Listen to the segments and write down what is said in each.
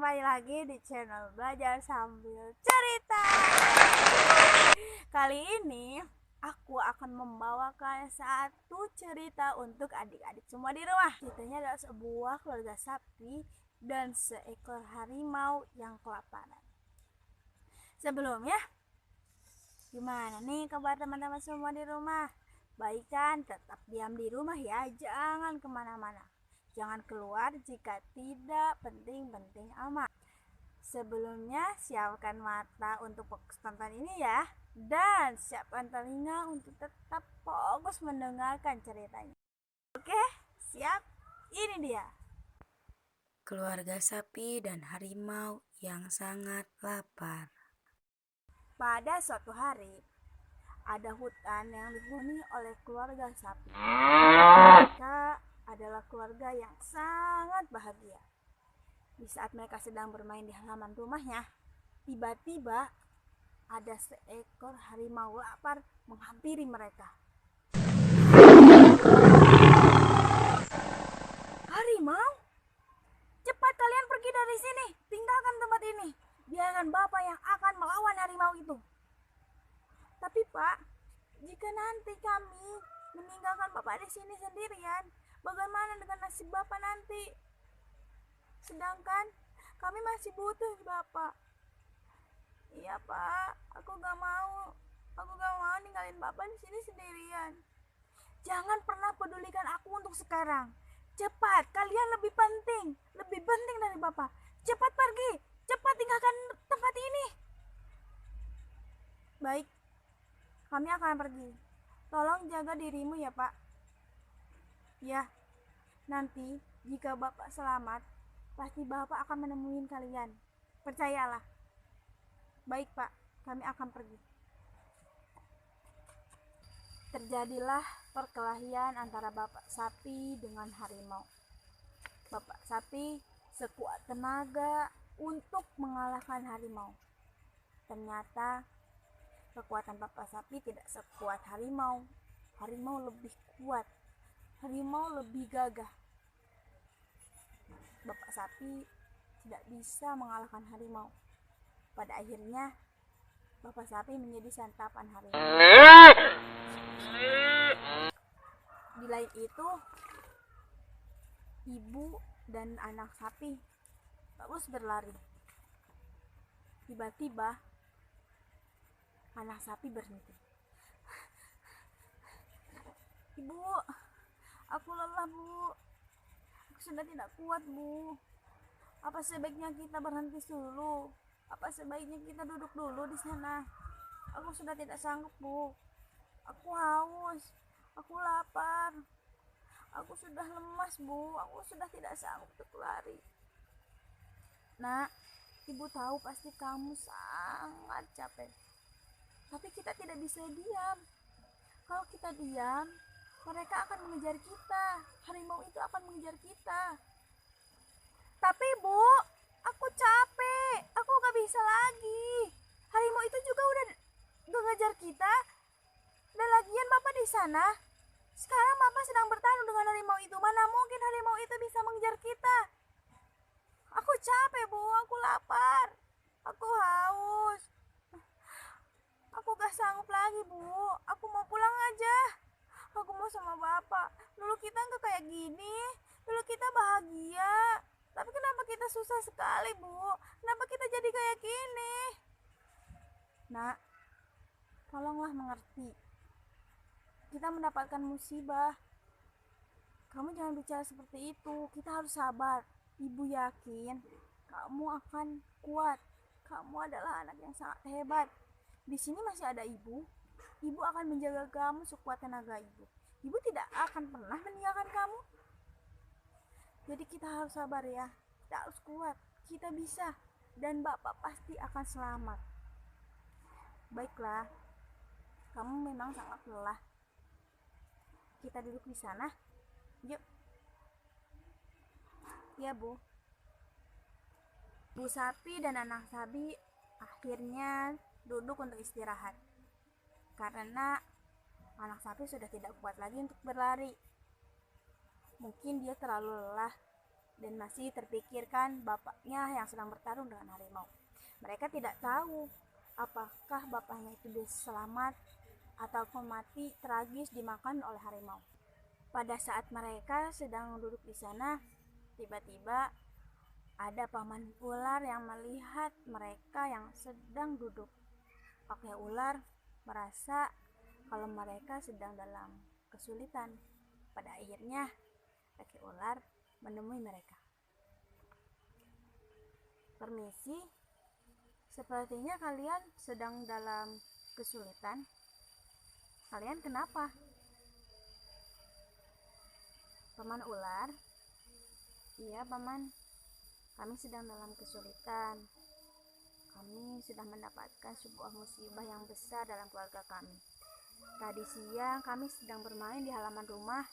kembali lagi di channel Belajar Sambil Cerita. Kali ini aku akan membawakan satu cerita untuk adik-adik semua di rumah. Ceritanya adalah sebuah keluarga sapi dan seekor harimau yang kelaparan. Sebelumnya, gimana nih kabar teman-teman semua di rumah? Baik kan? Tetap diam di rumah ya, jangan kemana-mana. Jangan keluar jika tidak penting-penting amat. Sebelumnya, siapkan mata untuk fokus tonton ini ya. Dan siapkan telinga untuk tetap fokus mendengarkan ceritanya. Oke, siap? Ini dia. Keluarga sapi dan harimau yang sangat lapar. Pada suatu hari, ada hutan yang dihuni oleh keluarga sapi. Mereka adalah keluarga yang sangat bahagia. Di saat mereka sedang bermain di halaman rumahnya, tiba-tiba ada seekor harimau lapar menghampiri mereka. Harimau, cepat kalian pergi dari sini, tinggalkan tempat ini. Biarkan bapak yang akan melawan harimau itu. Tapi Pak, jika nanti kami meninggalkan bapak di sini sendirian, bagaimana dengan nasib bapak nanti? Sedangkan kami masih butuh bapak. Iya Pak, aku gak mau ninggalin bapak di sini sendirian. Jangan pernah pedulikan aku untuk sekarang. Cepat, kalian lebih penting dari bapak. Cepat pergi, cepat tinggalkan tempat ini. Baik, kami akan pergi. Tolong jaga dirimu ya Pak. Ya, nanti jika bapak selamat, pasti bapak akan menemui kalian. Percayalah. Baik Pak, kami akan pergi. Terjadilah perkelahian antara bapak sapi dengan harimau. Bapak sapi sekuat tenaga untuk mengalahkan harimau. Ternyata kekuatan bapak sapi tidak sekuat harimau. Harimau lebih kuat. Harimau lebih gagah. Bapak sapi tidak bisa mengalahkan harimau. Pada akhirnya, bapak sapi menjadi santapan harimau. Di lain itu, ibu dan anak sapi terus berlari. Tiba-tiba, anak sapi berhenti. Ibu, aku lelah Bu. Aku sudah tidak kuat Bu. Apa sebaiknya kita berhenti dulu? Apa sebaiknya kita duduk dulu di sana? Aku sudah tidak sanggup Bu. Aku haus. Aku lapar. Aku sudah lemas Bu. Aku sudah tidak sanggup untuk lari. Nak, ibu tahu pasti kamu sangat capek. Tapi kita tidak bisa diam. Kalau kita diam, mereka akan mengejar kita. Harimau itu akan mengejar kita. Tapi Bu, aku capek. Aku gak bisa lagi. Harimau itu juga udah ngejar kita. Dan lagian Bapak di sana. Sekarang Bapak sedang bertarung dengan harimau itu. Mana mungkin harimau itu bisa mengejar kita? Aku capek Bu, aku lapar. Aku haus. Aku gak sanggup lagi Bu. Aku mau pulang aja. Aku mau sama Bapak. Dulu kita gak kayak gini. Dulu kita bahagia. Tapi kenapa kita susah sekali Bu? Kenapa kita jadi kayak gini? Nak, tolonglah mengerti. Kita mendapatkan musibah. Kamu jangan bicara seperti itu. Kita harus sabar. Ibu yakin kamu akan kuat. Kamu adalah anak yang sangat hebat. Di sini masih ada ibu. Ibu akan menjaga kamu sekuat tenaga ibu. Ibu tidak akan pernah meninggalkan kamu. Jadi kita harus sabar ya. Kita harus kuat. Kita bisa. Dan Bapak pasti akan selamat. Baiklah. Kamu memang sangat lelah. Kita duduk di sana. Yuk. Ya Bu. Bu sapi dan anak sapi akhirnya duduk untuk istirahat. Karena anak sapi sudah tidak kuat lagi untuk berlari. Mungkin dia terlalu lelah. dan masih terpikirkan bapaknya yang sedang bertarung dengan harimau. Mereka tidak tahu apakah bapaknya itu bisa selamat ataupun mati tragis dimakan oleh harimau. Pada saat mereka sedang duduk di sana, tiba-tiba ada paman ular yang melihat mereka yang sedang duduk. Kakek ular merasa kalau mereka sedang dalam kesulitan. Pada akhirnya, kakek ular menemui mereka. Permisi, sepertinya kalian sedang dalam kesulitan. Kalian kenapa? Paman ular, iya paman, kami sedang dalam kesulitan. Kami sudah mendapatkan sebuah musibah yang besar dalam keluarga kami. Tadi siang kami sedang bermain di halaman rumah.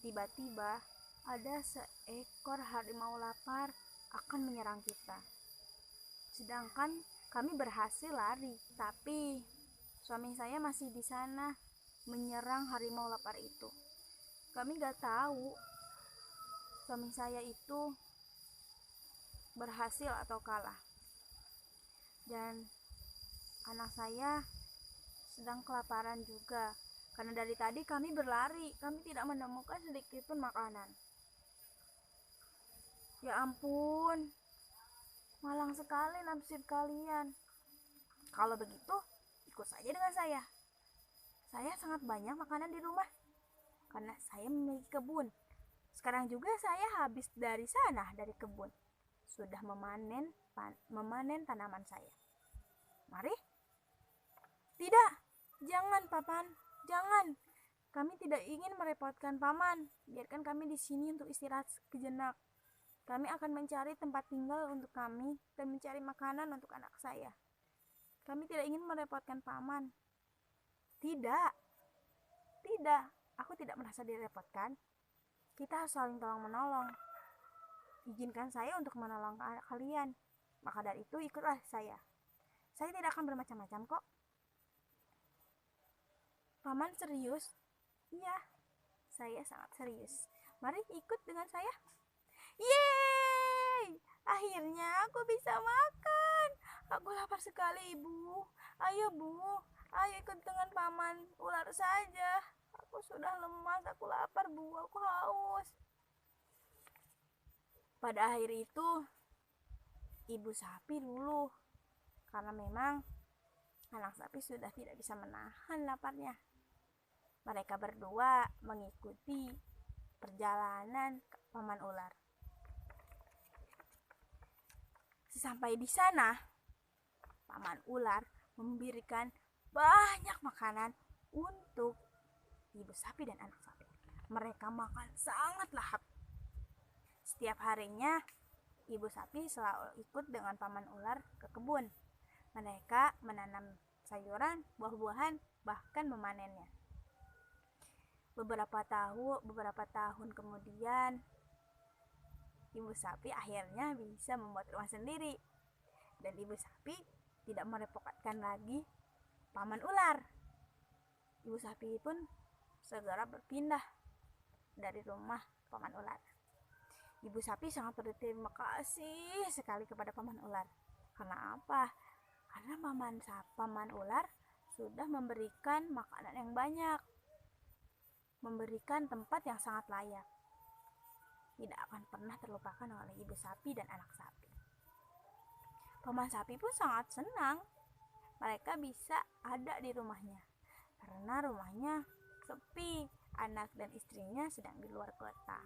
Tiba-tiba ada seekor harimau lapar akan menyerang kita. Sedangkan kami berhasil lari, tapi suami saya masih di sana menyerang harimau lapar itu. Kami gak tahu suami saya itu berhasil atau kalah. Dan anak saya sedang kelaparan juga, karena dari tadi kami berlari, kami tidak menemukan sedikit pun makanan. Ya ampun, malang sekali nasib kalian. Kalau begitu, ikut saja dengan saya. Saya sangat banyak makanan di rumah, karena saya memiliki kebun. Sekarang juga saya habis dari sana, dari kebun. Sudah memanen tanaman saya. Mari. Tidak, jangan paman, jangan. Kami tidak ingin merepotkan paman. Biarkan kami di sini untuk istirahat sejenak. Kami akan mencari tempat tinggal untuk kami dan mencari makanan untuk anak saya. Kami tidak ingin merepotkan paman. Tidak, tidak. Aku tidak merasa direpotkan. Kita harus saling tolong-menolong. Izinkan saya untuk menolong kalian. Maka dari itu ikutlah saya. Saya tidak akan bermacam-macam kok. Paman serius? Iya, saya sangat serius. Mari ikut dengan saya. Yeay! Akhirnya aku bisa makan. Aku lapar sekali, Ibu. Ayo, Bu. Ayo ikut dengan paman ular saja. Aku sudah lemas, aku lapar, Bu. Aku haus. Pada akhir itu, ibu sapi luluh. Karena memang anak sapi sudah tidak bisa menahan laparnya. Mereka berdua mengikuti perjalanan paman ular. Sesampai di sana, paman ular memberikan banyak makanan untuk ibu sapi dan anak sapi. Mereka makan sangat lahap. Setiap harinya, ibu sapi selalu ikut dengan paman ular ke kebun. Mereka menanam sayuran, buah-buahan, bahkan memanennya. Beberapa tahun kemudian, ibu sapi akhirnya bisa membuat rumah sendiri. Dan ibu sapi tidak merepotkan lagi paman ular. Ibu sapi pun segera berpindah dari rumah paman ular. Ibu sapi sangat berterima kasih sekali kepada paman ular. Karena apa? Karena paman ular sudah memberikan makanan yang banyak, memberikan tempat yang sangat layak. Tidak akan pernah terlupakan oleh ibu sapi dan anak sapi. Paman sapi pun sangat senang mereka bisa ada di rumahnya, karena rumahnya sepi, anak dan istrinya sedang di luar kota.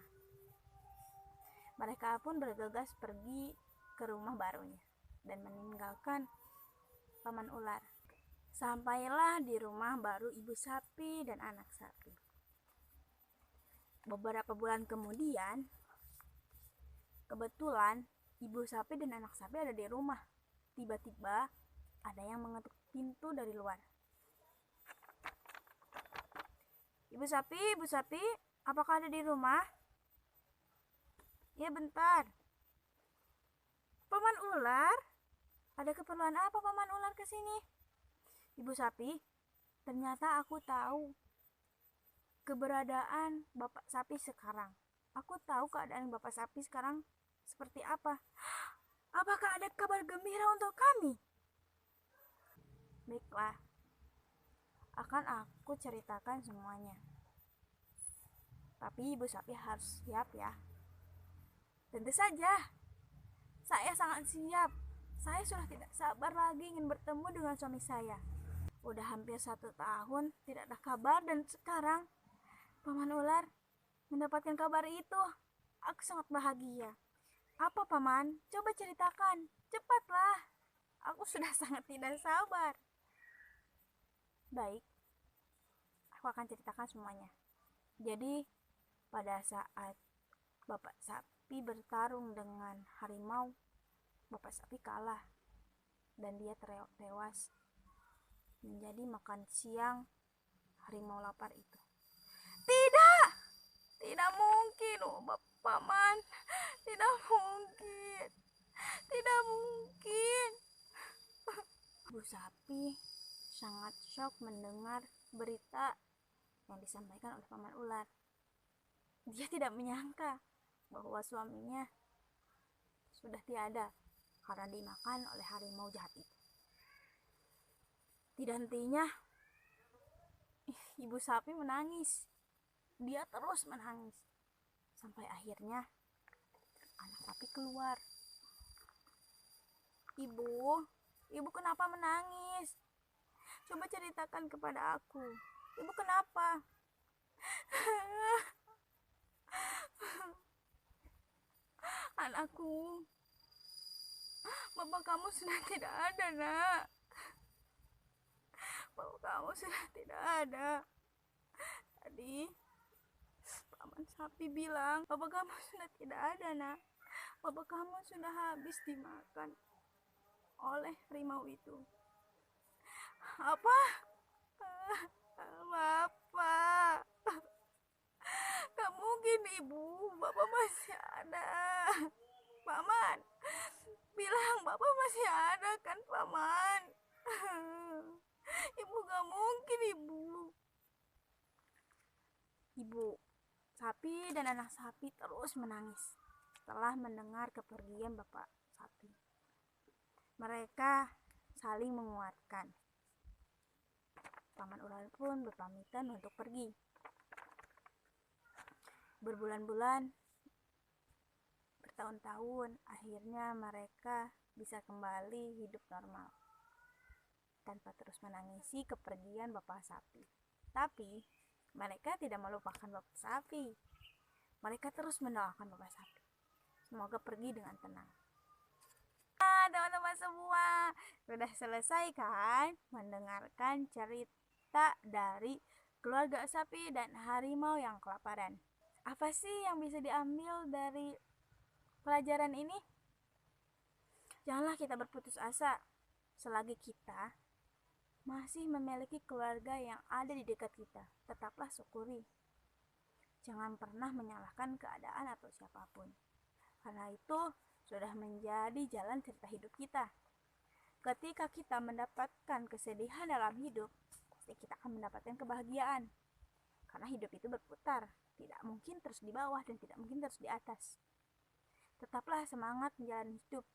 Mereka pun bergegas pergi ke rumah barunya dan meninggalkan paman ular. Sampailah di rumah baru ibu sapi dan anak sapi. Beberapa bulan kemudian, kebetulan ibu sapi dan anak sapi ada di rumah. Tiba-tiba ada yang mengetuk pintu dari luar. Ibu sapi, apakah ada di rumah? Ya, bentar. Paman ular? Ada keperluan apa paman ular ke sini? Ibu sapi, ternyata aku tahu keberadaan bapak sapi sekarang. Aku tahu keadaan Bapak Sapi sekarang seperti apa. Apakah ada kabar gembira untuk kami? Baiklah, akan aku ceritakan semuanya. Tapi Ibu Sapi harus siap ya. Tentu saja, saya sangat siap. Saya sudah tidak sabar lagi ingin bertemu dengan suami saya. Udah hampir 1 tahun tidak ada kabar, dan sekarang Paman Ular mendapatkan kabar itu. Aku sangat bahagia. Apa Paman? Coba ceritakan. Cepatlah. Aku sudah sangat tidak sabar. Baik, aku akan ceritakan semuanya. Jadi, pada saat Bapak Sapi bertarung dengan harimau, Bapak Sapi kalah dan dia tewas menjadi makan siang harimau lapar itu. Tidak! Tidak mungkin, oh Paman. Tidak mungkin. Tidak mungkin. Ibu Sapi sangat shock mendengar berita yang disampaikan oleh Paman Ular. Dia tidak menyangka bahwa suaminya sudah tiada karena dimakan oleh harimau jahat itu. Tidak hentinya Ibu Sapi menangis. Dia terus menangis sampai akhirnya anak sapi keluar. Ibu kenapa menangis? Coba ceritakan kepada aku. Ibu kenapa? Anakku, bapak kamu sudah tidak ada, Nak. Bapak kamu sudah tidak ada. Tadi Paman Sapi bilang bapak kamu sudah tidak ada, Nak. Bapak kamu sudah habis dimakan oleh harimau itu. Apa? Bapak, gak mungkin Ibu. Bapak masih ada. Paman bilang bapak masih ada kan, Paman? Ibu gak mungkin, Ibu. Ibu Sapi dan anak sapi terus menangis setelah mendengar kepergian Bapak Sapi. Mereka saling menguatkan. Paman Ular pun berpamitan untuk pergi. Berbulan-bulan, bertahun-tahun, akhirnya mereka bisa kembali hidup normal tanpa terus menangisi kepergian Bapak Sapi. Tapi mereka tidak melupakan Bapak Sapi. Mereka terus mendoakan Bapak Sapi semoga pergi dengan tenang. Teman-teman semua, sudah selesai kan mendengarkan cerita dari keluarga sapi dan harimau yang kelaparan? Apa sih yang bisa diambil dari pelajaran ini? Janganlah kita berputus asa selagi kita masih memiliki keluarga yang ada di dekat kita. Tetaplah syukuri. Jangan pernah menyalahkan keadaan atau siapapun, karena itu sudah menjadi jalan cerita hidup kita. Ketika kita mendapatkan kesedihan dalam hidup, pasti kita akan mendapatkan kebahagiaan. Karena hidup itu berputar, tidak mungkin terus di bawah dan tidak mungkin terus di atas. Tetaplah semangat menjalani hidup,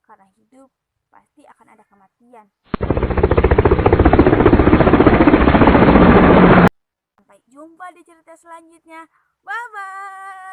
karena hidup pasti akan ada kematian. Sampai jumpa di cerita selanjutnya. Bye-bye.